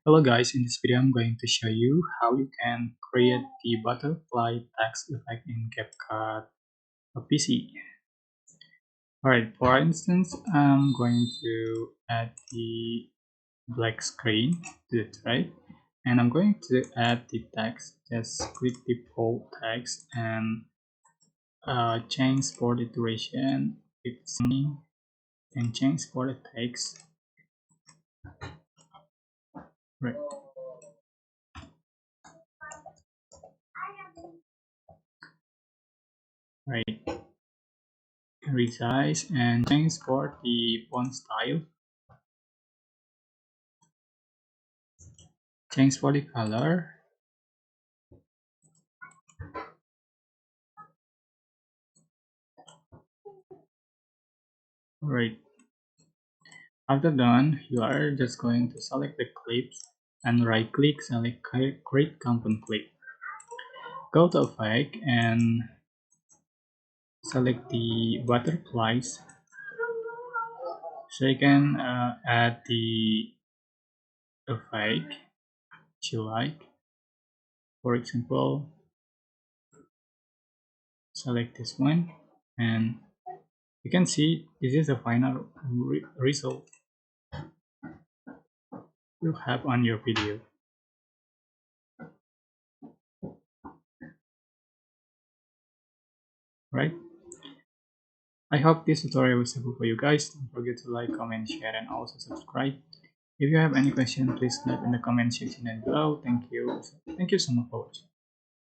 Hello guys, in this video I'm going to show you how you can create the butterfly text effect in CapCut PC. Alright, for instance, I'm going to add the black screen to the right, and I'm going to add the text. Just click the bold text and change for the duration 15 and change for the text. Right. Right. Resize and change for the font style. Change for the color. Alright, after done, you are just going to select the clips and right click, select create compound clip. Go to effect and select the butterflies so you can add the effect that you like. For example, select this one and you can see this is the final result you have on your video. Right? I hope this tutorial was helpful for you guys. Don't forget to like, comment, share, and also subscribe. If you have any question, please leave in the comment section down below. Thank you. Thank you so much for watching.